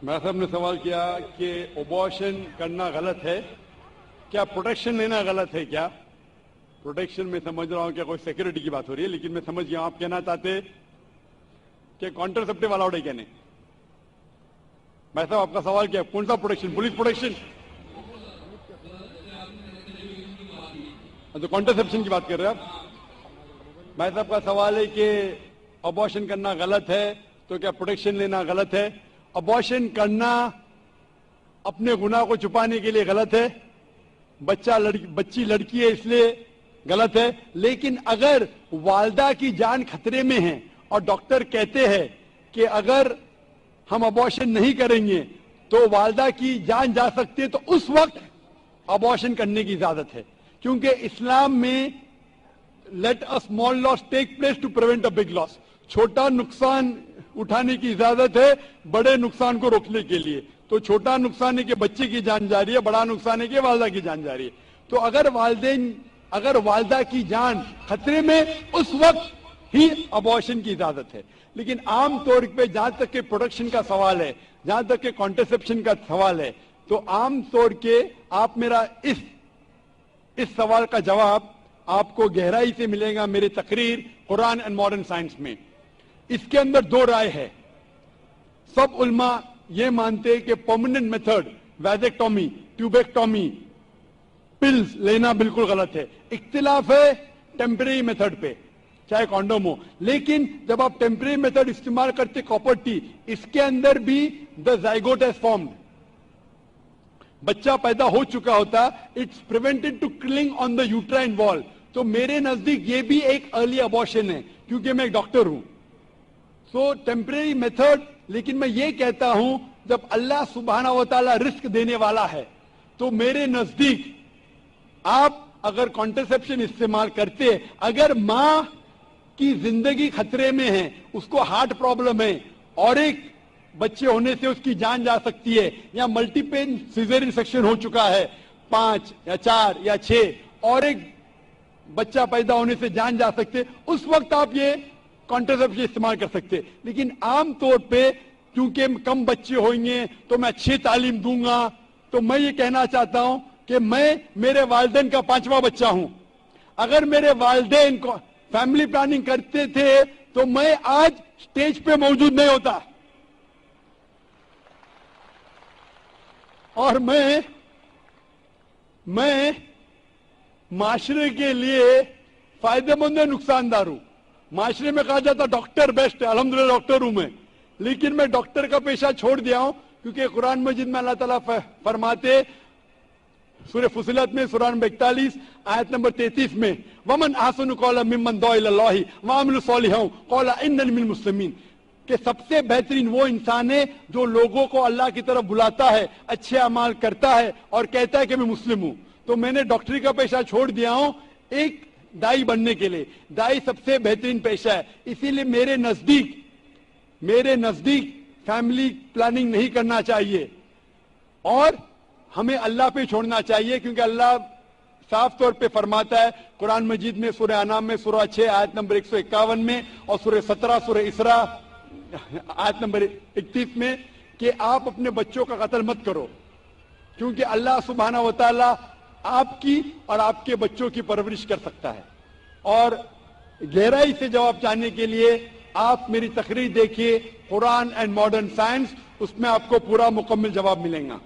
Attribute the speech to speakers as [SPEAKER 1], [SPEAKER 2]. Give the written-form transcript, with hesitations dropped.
[SPEAKER 1] میں صاحب نے سوال کیا کہ ابارشن کرنا غلط ہے کیا؟ پروٹیکشن لینا غلط ہے کیا؟ پروٹیکشن میں سمجھ رہا ہوں کہ کوئی سیکورٹی کی بات ہو رہی ہے، لیکن میں سمجھ گیا آپ کہنا چاہتے کہ کانٹرسپٹیو الاؤڈ ہے کیا نہیں؟ میں صاحب آپ کا سوال کیا؟ کون سا پروٹیکشن؟ Police protection? تو کانٹرسپشن کی بات کر رہے ہیں آپ؟ میں صاحب کا سوال ہے کہ ابارشن کرنا غلط ہے تو کیا پروٹیکشن لینا غلط ہے؟ ابارشن کرنا اپنے گناہ کو چھپانے کے لیے غلط ہے، بچی لڑکی ہے اس لیے غلط ہے، لیکن اگر والدہ کی جان خطرے میں ہے اور ڈاکٹر کہتے ہیں کہ اگر ہم ابارشن نہیں کریں گے تو والدہ کی جان جا سکتی ہے، تو اس وقت ابارشن کرنے کی اجازت ہے، کیونکہ اسلام میں let a small loss take place to prevent a big loss، چھوٹا نقصان اٹھانے کی اجازت ہے بڑے نقصان کو روکنے کے لیے۔ تو چھوٹا نقصان ہے کہ بچے کی جان جا رہی ہے، بڑا نقصان ہے کہ والدہ کی جان جا رہی ہے۔ تو اگر والدہ کی جان خطرے میں، اس وقت ہی ابارشن کی اجازت ہے۔ لیکن عام طور پہ جہاں تک کہ پروٹیکشن کا سوال ہے، جہاں تک کہ کانٹرسپشن کا سوال ہے، تو عام طور کے آپ میرا اس سوال کا جواب آپ کو گہرائی سے ملے گا میرے تقریر قرآن اینڈ ماڈرن سائنس میں۔ اس کے اندر دو رائے ہے۔ سب علماء یہ مانتے کہ پرماننٹ میتھڈ ویزیکٹومی، ٹیوبیکٹومی، پلز لینا بالکل غلط ہے۔ اختلاف ہے ٹیمپریری میتھڈ پہ، چاہے کانڈوم ہو، لیکن جب آپ ٹیمپریری میتھڈ استعمال کرتے کاپر ٹی، اس کے اندر بھی دا زائگوٹ ہیز فارمڈ، بچہ پیدا ہو چکا ہوتا، اٹس پریونٹڈ ٹو کلنگ آن دا یوٹرائن وال۔ تو میرے نزدیک یہ بھی ایک ارلی ابارشن ہے، کیونکہ میں ایک ڈاکٹر ہوں۔ سو ٹیمپریری میتھڈ، لیکن میں یہ کہتا ہوں جب اللہ سبحانہ و تعالیٰ رزق دینے والا ہے تو میرے نزدیک آپ اگر کانٹرسپشن استعمال کرتے، اگر ماں کی زندگی خطرے میں ہے، اس کو ہارٹ پرابلم ہے اور ایک بچے ہونے سے اس کی جان جا سکتی ہے، یا ملٹیپل سیزرین سیکشن ہو چکا ہے 5 یا 4 یا 6 اور ایک بچہ پیدا ہونے سے جان جا سکتے، اس وقت آپ یہ کانٹرسپشن استعمال کر سکتے۔ لیکن عام طور پہ کیونکہ کم بچے ہوئیں گے تو میں اچھی تعلیم دوں گا، تو میں یہ کہنا چاہتا ہوں کہ میں میرے والدین کا 5واں بچہ ہوں۔ اگر میرے والدین کو فیملی پلاننگ کرتے تھے تو میں آج سٹیج پہ موجود نہیں ہوتا، اور میں معاشرے کے لیے فائدہ مند نقصان دار ہوں۔ معاشرے میں کہا جاتا ڈاکٹر بیسٹ ہے، الحمدللہ ڈاکٹر ہوں میں، لیکن میں ڈاکٹر کا پیشہ چھوڑ دیا ہوں، کیونکہ قرآن مجید میں اللہ تعالیٰ فرماتے سورہ فصلت میں سورہ نمبر 41 آیت نمبر 33 میں وَمَنْ أَحْسَنُ قَوْلًا مِمَّنْ دَعَا إِلَى اللَّهِ وَعَمِلَ صَالِحًا قَالَ إِنَّنِي مِنَ الْمُسْلِمِينَ، کہ سب سے بہترین وہ انسان ہے جو لوگوں کو اللہ کی طرف بلاتا ہے، اچھے اعمال کرتا ہے اور کہتا ہے کہ میں مسلم ہوں۔ تو میں نے ڈاکٹری کا پیشہ چھوڑ دیا ہوں ایک دائی بننے کے لیے۔ دائی سب سے بہترین پیشہ ہے، اسی لیے میرے نزدیک فیملی پلاننگ نہیں کرنا چاہیے اور ہمیں اللہ پہ چھوڑنا چاہیے، کیونکہ اللہ صاف طور پہ فرماتا ہے قرآن مجید میں سورہ انعام میں سورہ 6 آیت نمبر 151 میں اور سورہ 17 سورہ اسراء آیت نمبر 31 میں کہ آپ اپنے بچوں کا قتل مت کرو، کیونکہ اللہ سبحانہ و تعالی آپ کی اور آپ کے بچوں کی پرورش کر سکتا ہے۔ اور گہرائی سے جواب چاہنے کے لیے آپ میری تقریر دیکھیے قرآن اینڈ ماڈرن سائنس، اس میں آپ کو پورا مکمل جواب ملے گا۔